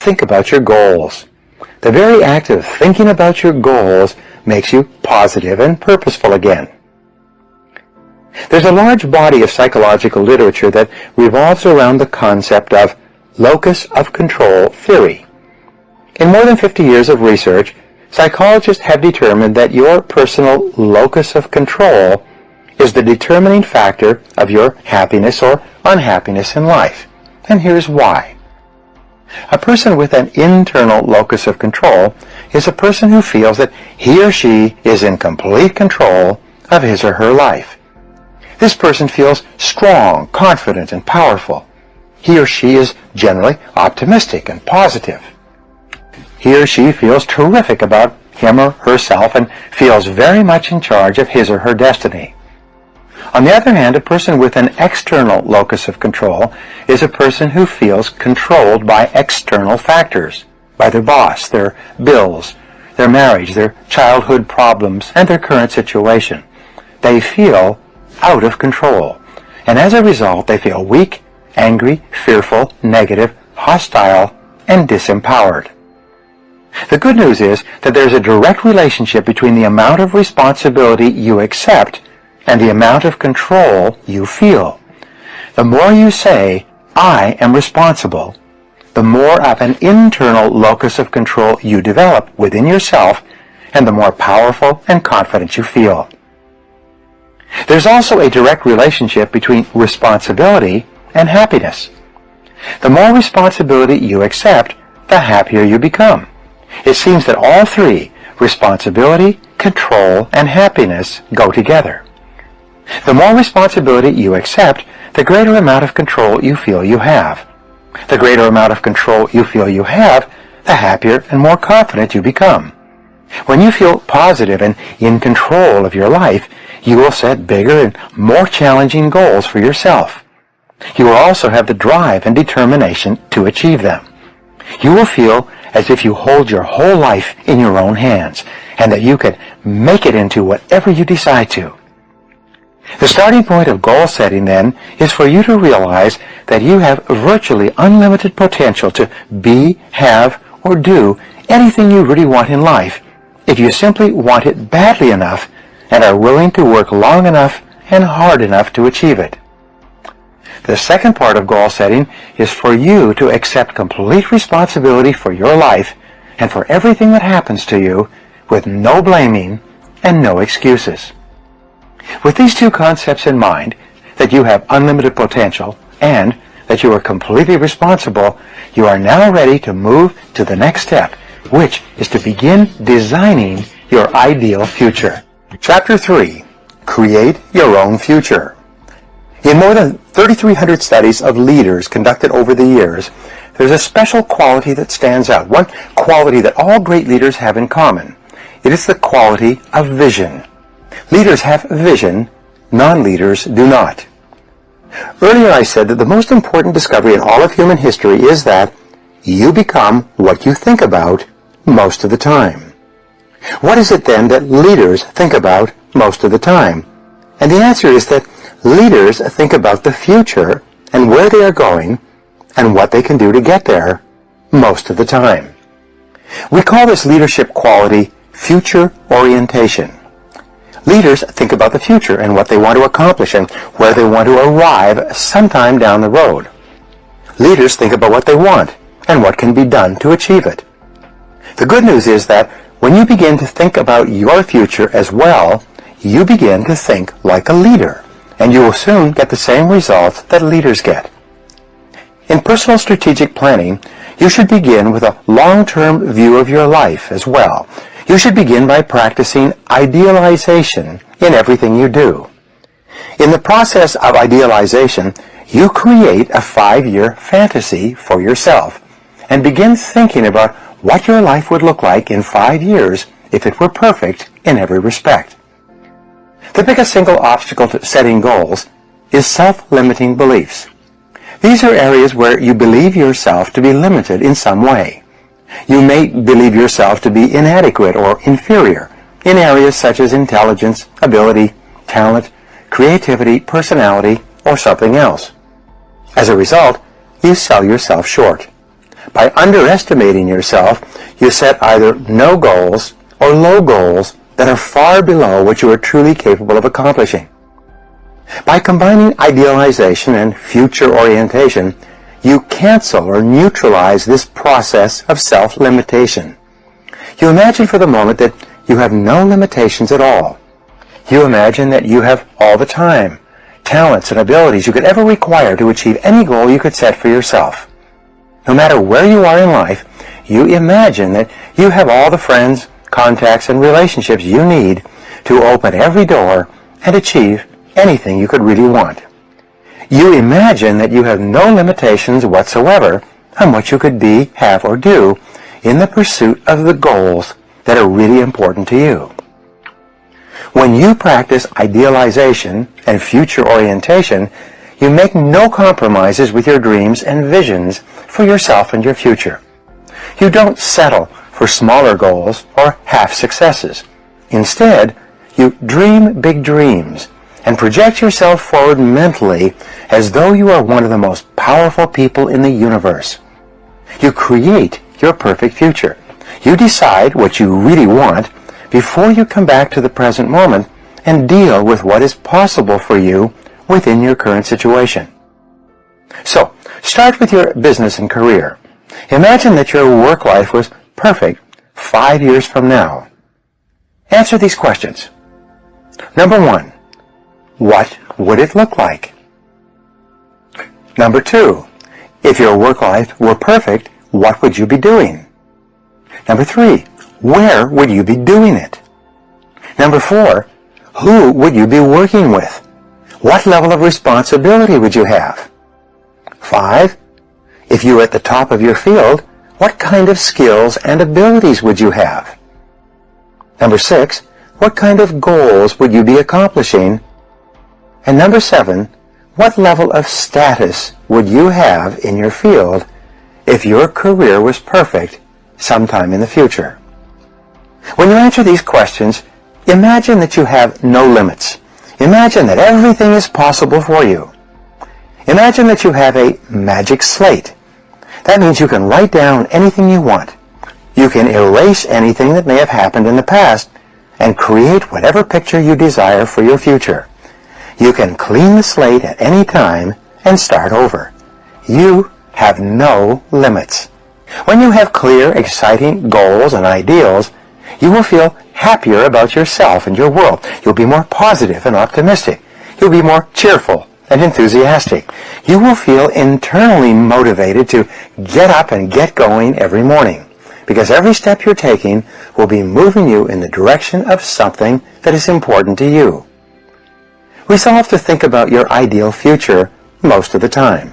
think about your goals. The very act of thinking about your goals makes you positive and purposeful again. There's a large body of psychological literature that revolves around the concept of locus of control theory. In more than 50 years of research, psychologists have determined that your personal locus of control is the determining factor of your happiness or unhappiness in life. And here's why. A person with an internal locus of control is a person who feels that he or she is in complete control of his or her life. This person feels strong, confident, and powerful. He or she is generally optimistic and positive. He or she feels terrific about him or herself and feels very much in charge of his or her destiny. On the other hand, a person with an external locus of control is a person who feels controlled by external factors, by their boss, their bills, their marriage, their childhood problems, and their current situation. They feel out of control, and as a result, they feel weak, angry, fearful, negative, hostile, and disempowered. The good news is that there's a direct relationship between the amount of responsibility you accept and the amount of control you feel. The more you say, "I am responsible," the more of an internal locus of control you develop within yourself, and the more powerful and confident you feel. There's also a direct relationship between responsibility and happiness. The more responsibility you accept, the happier you become. It seems that all three, responsibility, control, and happiness, go together. The more responsibility you accept, the greater amount of control you feel you have. The greater amount of control you feel you have, the happier and more confident you become. When you feel positive and in control of your life, you will set bigger and more challenging goals for yourself. You will also have the drive and determination to achieve them. You will feel as if you hold your whole life in your own hands, and that you can make it into whatever you decide to. The starting point of goal setting, then, is for you to realize that you have virtually unlimited potential to be, have, or do anything you really want in life if you simply want it badly enough and are willing to work long enough and hard enough to achieve it. The second part of goal setting is for you to accept complete responsibility for your life and for everything that happens to you with no blaming and no excuses. With these two concepts in mind, that you have unlimited potential and that you are completely responsible, you are now ready to move to the next step, which is to begin designing your ideal future. Chapter 3. Create your own future. In more than 3,300 studies of leaders conducted over the years, there's a special quality that stands out, one quality that all great leaders have in common. It is the quality of vision. Leaders have vision, non-leaders do not. Earlier I said that the most important discovery in all of human history is that you become what you think about most of the time. What is it then that leaders think about most of the time? And the answer is that leaders think about the future and where they are going and what they can do to get there most of the time. We call this leadership quality future orientation. Leaders think about the future and what they want to accomplish and where they want to arrive sometime down the road. Leaders think about what they want and what can be done to achieve it. The good news is that when you begin to think about your future as well, you begin to think like a leader, and you will soon get the same results that leaders get. In personal strategic planning, you should begin with a long-term view of your life as well. You should begin by practicing idealization in everything you do. In the process of idealization, you create a 5-year fantasy for yourself and begin thinking about what your life would look like in 5 years if it were perfect in every respect. The biggest single obstacle to setting goals is self-limiting beliefs. These are areas where you believe yourself to be limited in some way. You may believe yourself to be inadequate or inferior in areas such as intelligence, ability, talent, creativity, personality, or something else. As a result, you sell yourself short. By underestimating yourself, you set either no goals or low goals that are far below what you are truly capable of accomplishing. By combining idealization and future orientation, you cancel or neutralize this process of self-limitation. You imagine for the moment that you have no limitations at all. You imagine that you have all the time, talents, and abilities you could ever require to achieve any goal you could set for yourself. No matter where you are in life, you imagine that you have all the friends, contacts, and relationships you need to open every door and achieve anything you could really want. You imagine that you have no limitations whatsoever on what you could be, have, or do in the pursuit of the goals that are really important to you. When you practice idealization and future orientation, you make no compromises with your dreams and visions for yourself and your future. You don't settle for smaller goals or half successes. Instead, you dream big dreams and project yourself forward mentally as though you are one of the most powerful people in the universe. You create your perfect future. You decide what you really want before you come back to the present moment and deal with what is possible for you within your current situation. So, start with your business and career. Imagine that your work life was perfect 5 years from now. Answer these questions. Number 1, what would it look like? Number 2, if your work life were perfect, what would you be doing? Number 3, where would you be doing it? Number 4, who would you be working with? What level of responsibility would you have? 5, if you were at the top of your field, what kind of skills and abilities would you have? Number 6, what kind of goals would you be accomplishing? And number 7, what level of status would you have in your field if your career was perfect sometime in the future? When you answer these questions, imagine that you have no limits. Imagine that everything is possible for you. Imagine that you have a magic slate. That means you can write down anything you want. You can erase anything that may have happened in the past and create whatever picture you desire for your future. You can clean the slate at any time and start over. You have no limits. When you have clear, exciting goals and ideals, you will feel happier about yourself and your world. You'll be more positive and optimistic. You'll be more cheerful and enthusiastic. You will feel internally motivated to get up and get going every morning, because every step you're taking will be moving you in the direction of something that is important to you. Resolve to think about your ideal future most of the time.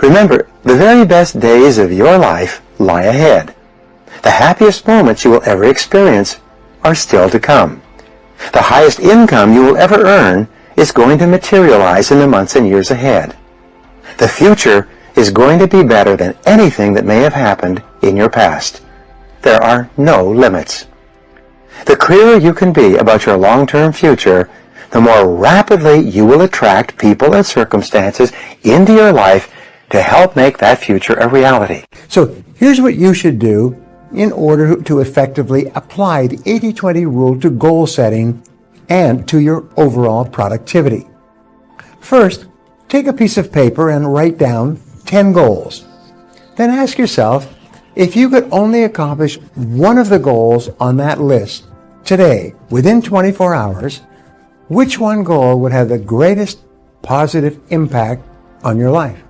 Remember, the very best days of your life lie ahead. The happiest moments you will ever experience are still to come. The highest income you will ever earn is going to materialize in the months and years ahead. The future is going to be better than anything that may have happened in your past. There are no limits. The clearer you can be about your long-term future, the more rapidly you will attract people and circumstances into your life to help make that future a reality. So here's what you should do in order to effectively apply the 80-20 rule to goal setting and to your overall productivity. First, take a piece of paper and write down 10 goals. Then ask yourself, if you could only accomplish one of the goals on that list today, within 24 hours, which one goal would have the greatest positive impact on your life?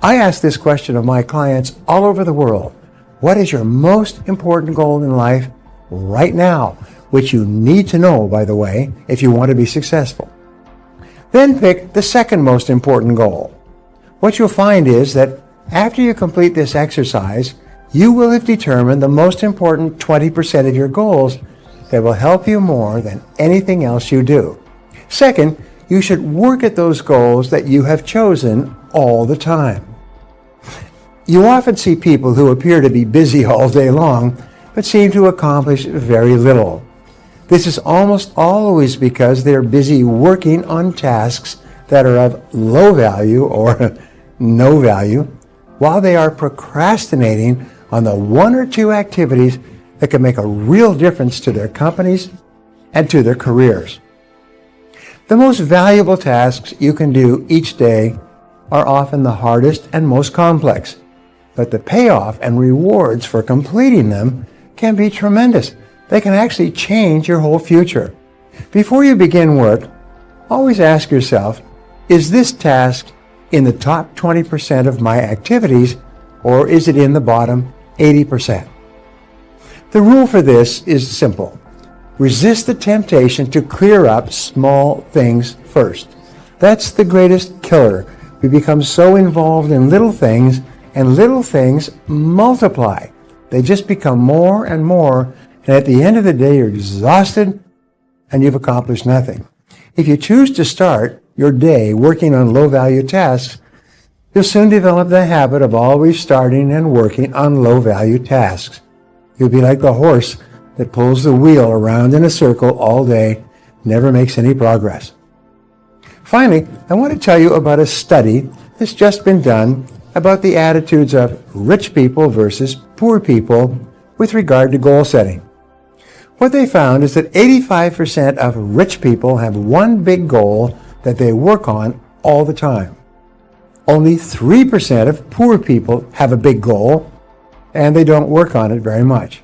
I ask this question of my clients all over the world. What is your most important goal in life right now? Which you need to know, by the way, if you want to be successful. Then pick the second most important goal. What you'll find is that after you complete this exercise, you will have determined the most important 20% of your goals that will help you more than anything else you do. Second, you should work at those goals that you have chosen all the time. You often see people who appear to be busy all day long, but seem to accomplish very little. This is almost always because they're busy working on tasks that are of low value or no value, while they are procrastinating on the one or two activities that can make a real difference to their companies and to their careers. The most valuable tasks you can do each day are often the hardest and most complex, but the payoff and rewards for completing them can be tremendous. They can actually change your whole future. Before you begin work, always ask yourself, is this task in the top 20% of my activities, or is it in the bottom 80%? The rule for this is simple. Resist the temptation to clear up small things first. That's the greatest killer. We become so involved in little things, and little things multiply. They just become more and more, and at the end of the day, you're exhausted and you've accomplished nothing. If you choose to start your day working on low-value tasks, you'll soon develop the habit of always starting and working on low-value tasks. You'll be like the horse that pulls the wheel around in a circle all day, never makes any progress. Finally, I want to tell you about a study that's just been done about the attitudes of rich people versus poor people with regard to goal setting. What they found is that 85% of rich people have one big goal that they work on all the time. Only 3% of poor people have a big goal, and they don't work on it very much.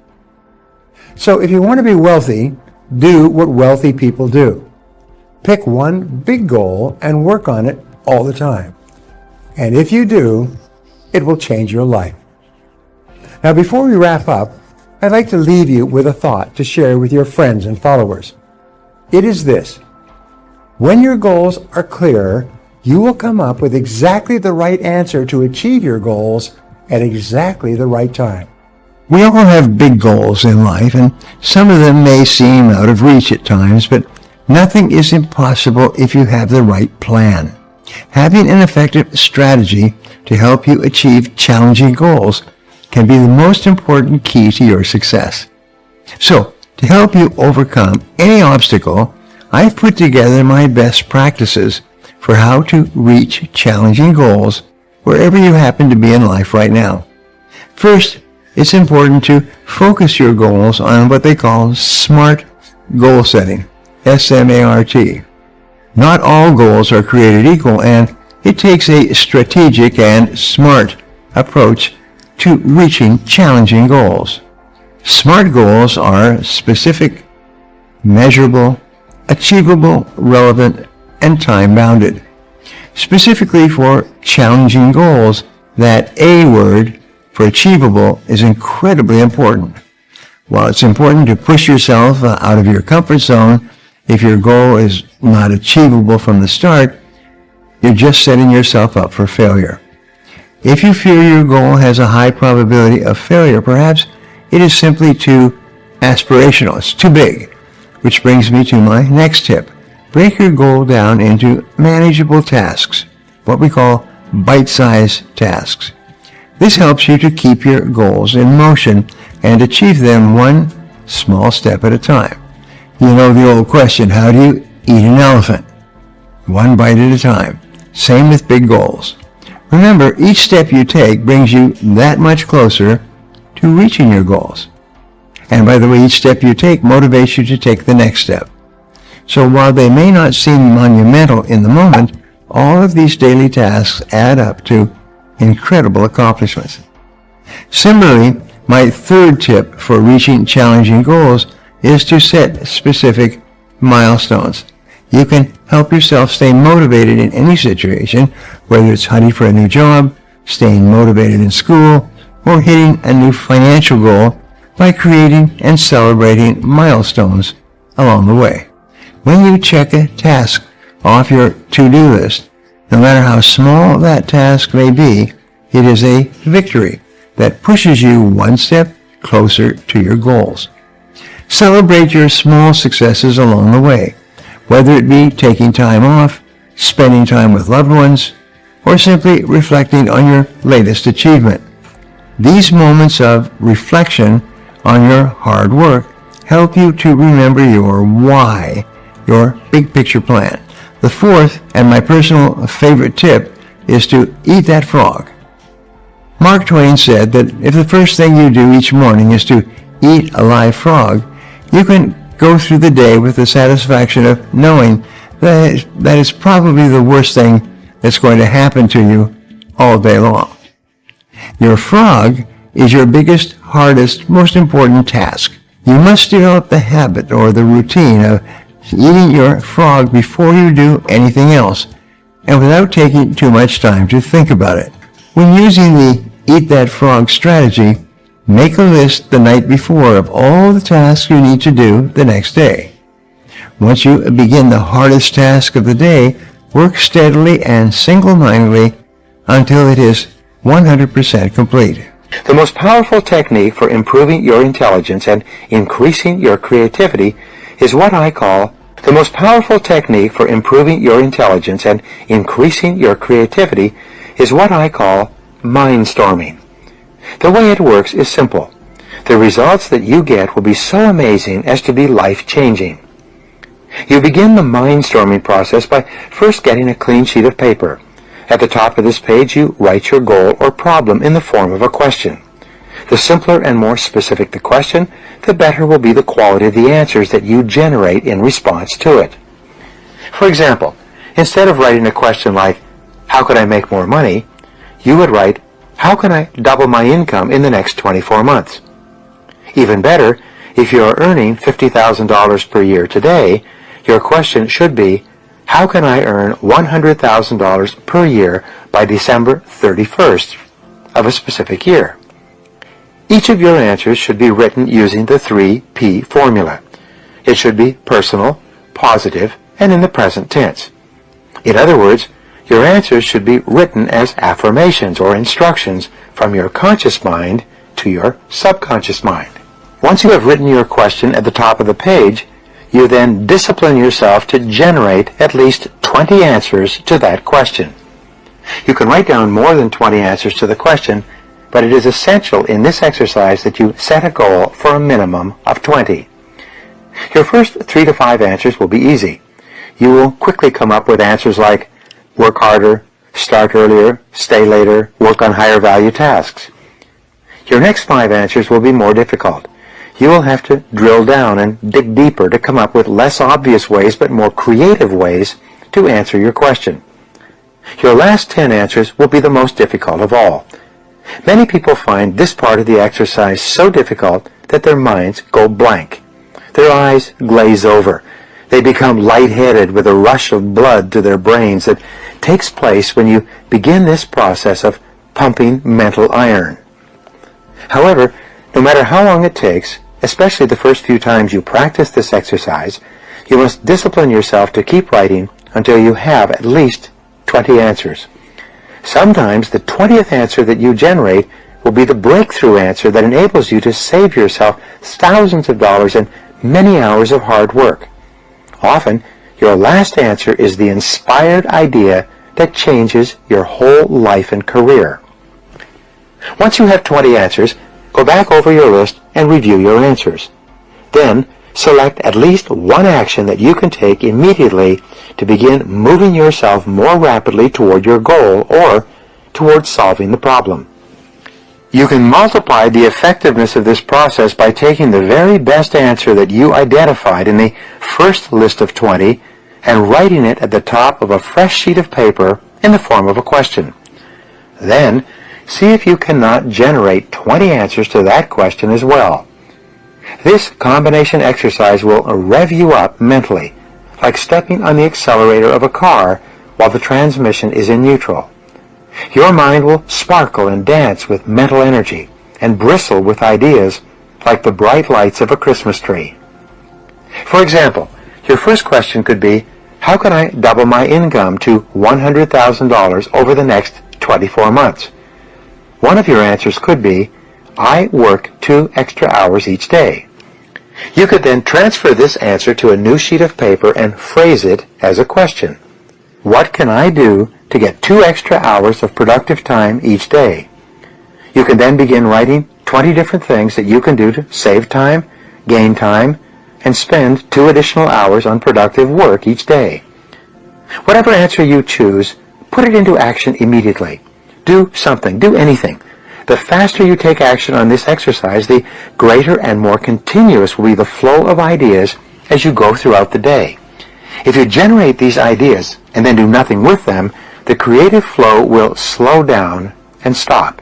So if you want to be wealthy, do what wealthy people do. Pick one big goal and work on it all the time. And if you do, it will change your life. Now, before we wrap up, I'd like to leave you with a thought to share with your friends and followers. It is this: when your goals are clear, you will come up with exactly the right answer to achieve your goals at exactly the right time. We all have big goals in life, and some of them may seem out of reach at times, but nothing is impossible if you have the right plan. Having an effective strategy to help you achieve challenging goals can be the most important key to your success. So, to help you overcome any obstacle, I've put together my best practices for how to reach challenging goals wherever you happen to be in life right now. First, it's important to focus your goals on what they call SMART goal setting, S-M-A-R-T. Not all goals are created equal, and it takes a strategic and smart approach to reaching challenging goals. SMART goals are specific, measurable, achievable, relevant, and time-bounded. Specifically for challenging goals, that A word for achievable is incredibly important. While it's important to push yourself out of your comfort zone, if your goal is not achievable from the start, you're just setting yourself up for failure. If you feel your goal has a high probability of failure, perhaps it is simply too aspirational. It's too big. Which brings me to my next tip. Break your goal down into manageable tasks, what we call bite-sized tasks. This helps you to keep your goals in motion and achieve them one small step at a time. You know the old question, how do you eat an elephant? One bite at a time. Same with big goals. Remember, each step you take brings you that much closer to reaching your goals. And by the way, each step you take motivates you to take the next step. So while they may not seem monumental in the moment, all of these daily tasks add up to incredible accomplishments. Similarly, my third tip for reaching challenging goals is to set specific milestones. You can help yourself stay motivated in any situation, whether it's hunting for a new job, staying motivated in school, or hitting a new financial goal by creating and celebrating milestones along the way. When you check a task off your to-do list, no matter how small that task may be, it is a victory that pushes you one step closer to your goals. Celebrate your small successes along the way, whether it be taking time off, spending time with loved ones, or simply reflecting on your latest achievement. These moments of reflection on your hard work help you to remember your why, your big picture plan. The fourth, and my personal favorite tip, is to eat that frog. Mark Twain said that if the first thing you do each morning is to eat a live frog, you can go through the day with the satisfaction of knowing that it's probably the worst thing that's going to happen to you all day long. Your frog is your biggest, hardest, most important task. You must develop the habit or the routine of eating your frog before you do anything else, and without taking too much time to think about it. When using the Eat That Frog strategy, make a list the night before of all the tasks you need to do the next day. Once you begin the hardest task of the day, work steadily and single-mindedly until it is 100% complete. The most powerful technique for improving your intelligence and increasing your creativity is what I call the most powerful technique for improving your intelligence and increasing your creativity is what I call mindstorming. The way it works is simple. The results that you get will be so amazing as to be life-changing. You begin the mindstorming process by first getting a clean sheet of paper. At the top of this page, you write your goal or problem in the form of a question. The simpler and more specific the question, the better will be the quality of the answers that you generate in response to it. For example, instead of writing a question like, how could I make more money? You would write, how can I double my income in the next 24 months? Even better, if you are earning $50,000 per year today, your question should be, how can I earn $100,000 per year by December 31st of a specific year? Each of your answers should be written using the 3P formula. It should be personal, positive, and in the present tense. In other words, your answers should be written as affirmations or instructions from your conscious mind to your subconscious mind. Once you have written your question at the top of the page, you then discipline yourself to generate at least 20 answers to that question. You can write down more than 20 answers to the question, but it is essential in this exercise that you set a goal for a minimum of 20. Your first 3 to 5 answers will be easy. You will quickly come up with answers like work harder, start earlier, stay later, work on higher value tasks. Your next 5 answers will be more difficult. You will have to drill down and dig deeper to come up with less obvious ways but more creative ways to answer your question. Your last 10 answers will be the most difficult of all. Many people find this part of the exercise so difficult that their minds go blank. Their eyes glaze over. They become lightheaded with a rush of blood to their brains that takes place when you begin this process of pumping mental iron. However, no matter how long it takes, especially the first few times you practice this exercise, you must discipline yourself to keep writing until you have at least 20 answers. Sometimes the 20th answer that you generate will be the breakthrough answer that enables you to save yourself thousands of dollars and many hours of hard work. Often, your last answer is the inspired idea that changes your whole life and career. Once you have 20 answers, go back over your list and review your answers. Then, select at least one action that you can take immediately to begin moving yourself more rapidly toward your goal or toward solving the problem. You can multiply the effectiveness of this process by taking the very best answer that you identified in the first list of 20 and writing it at the top of a fresh sheet of paper in the form of a question. Then, see if you cannot generate 20 answers to that question as well. This combination exercise will rev you up mentally, like stepping on the accelerator of a car while the transmission is in neutral. Your mind will sparkle and dance with mental energy and bristle with ideas like the bright lights of a Christmas tree. For example, your first question could be, how can I double my income to $100,000 over the next 24 months? One of your answers could be, I work 2 extra hours each day. You could then transfer this answer to a new sheet of paper and phrase it as a question. What can I do to get 2 extra hours of productive time each day? You can then begin writing 20 different things that you can do to save time, gain time, and spend 2 additional hours on productive work each day. Whatever answer you choose, put it into action immediately. Do something, do anything. The faster you take action on this exercise, the greater and more continuous will be the flow of ideas as you go throughout the day. If you generate these ideas and then do nothing with them, the creative flow will slow down and stop.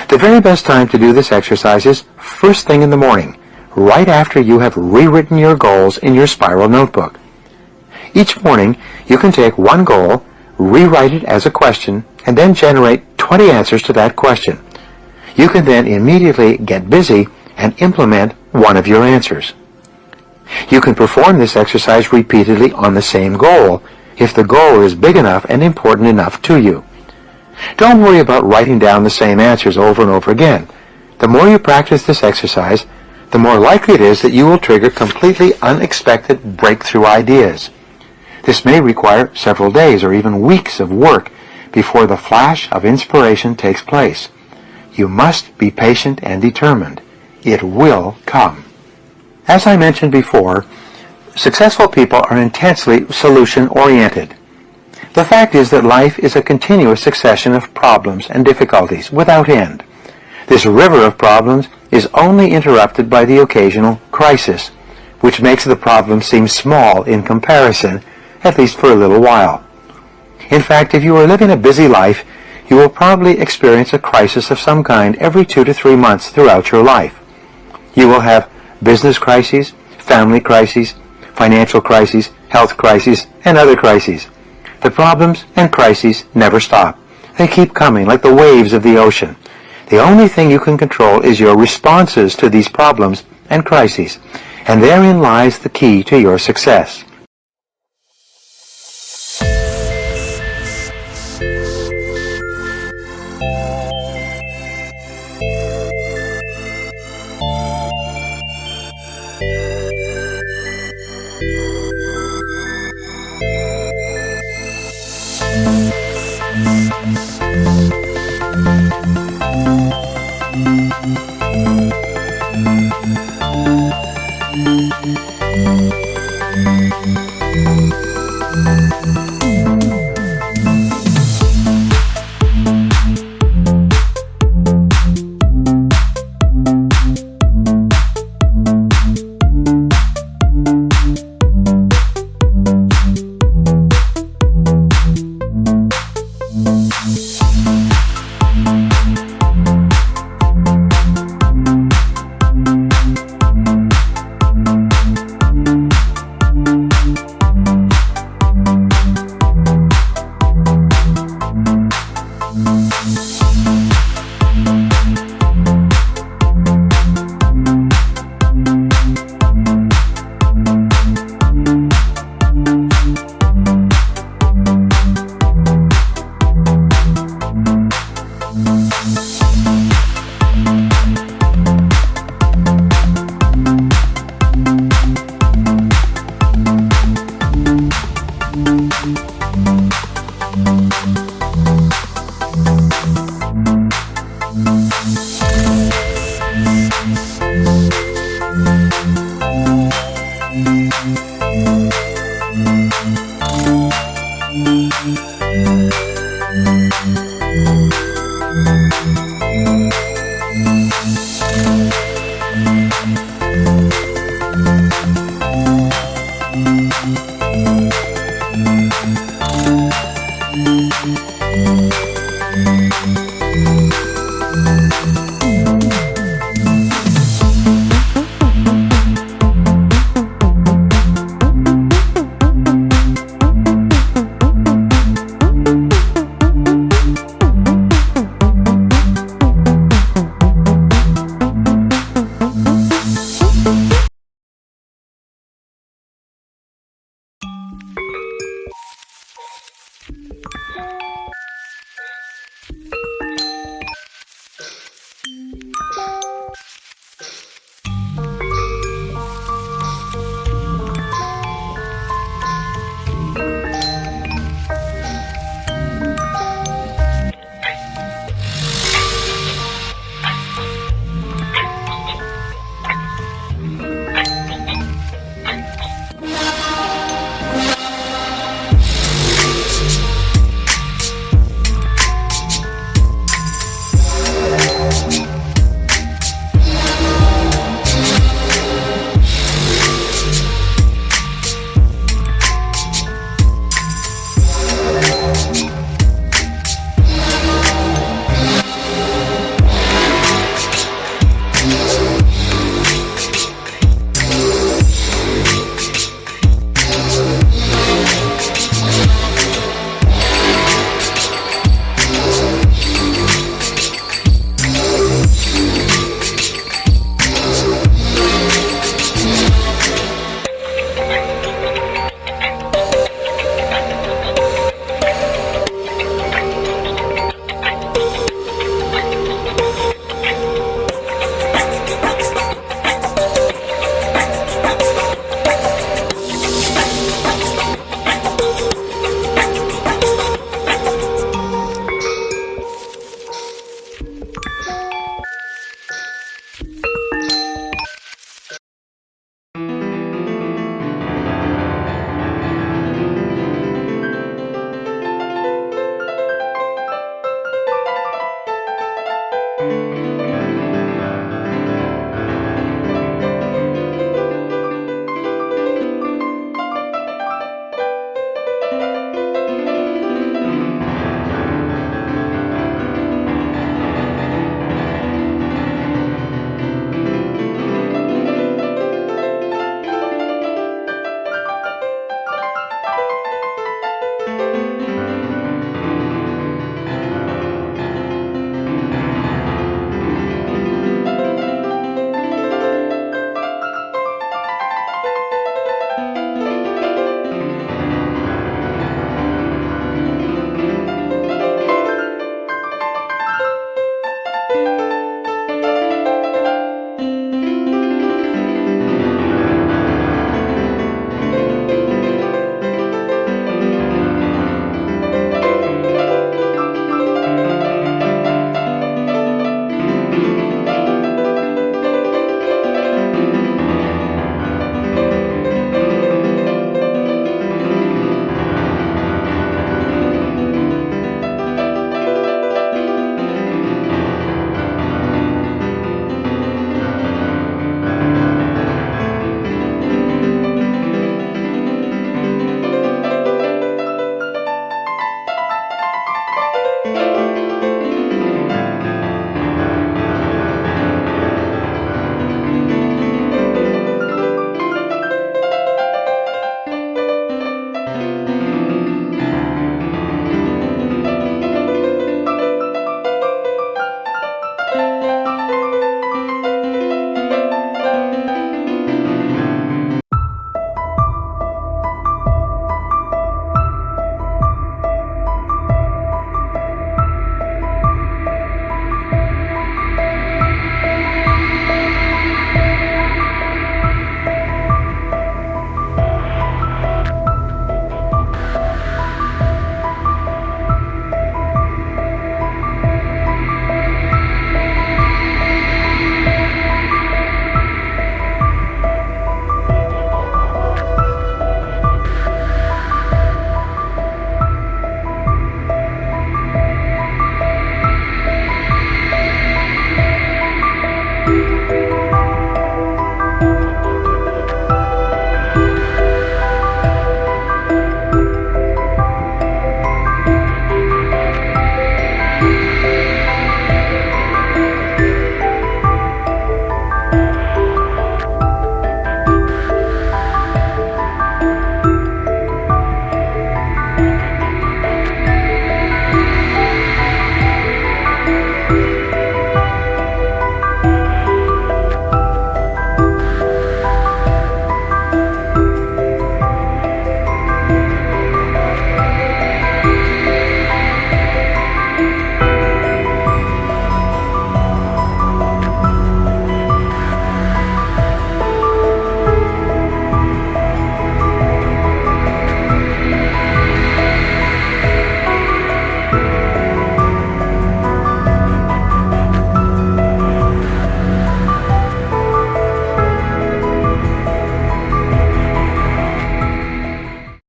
The very best time to do this exercise is first thing in the morning, right after you have rewritten your goals in your spiral notebook. Each morning, you can take one goal, rewrite it as a question, and then generate 20 answers to that question. You can then immediately get busy and implement one of your answers. You can perform this exercise repeatedly on the same goal if the goal is big enough and important enough to you. Don't worry about writing down the same answers over and over again. The more you practice this exercise, the more likely it is that you will trigger completely unexpected breakthrough ideas. This may require several days or even weeks of work before the flash of inspiration takes place. You must be patient and determined. It will come. As I mentioned before, successful people are intensely solution-oriented. The fact is that life is a continuous succession of problems and difficulties without end. This river of problems is only interrupted by the occasional crisis, which makes the problem seem small in comparison, at least for a little while. In fact, if you are living a busy life, you will probably experience a crisis of some kind every 2 to 3 months throughout your life. You will have business crises, family crises, financial crises, health crises, and other crises. The problems and crises never stop. They keep coming like the waves of the ocean. The only thing you can control is your responses to these problems and crises, and therein lies the key to your success.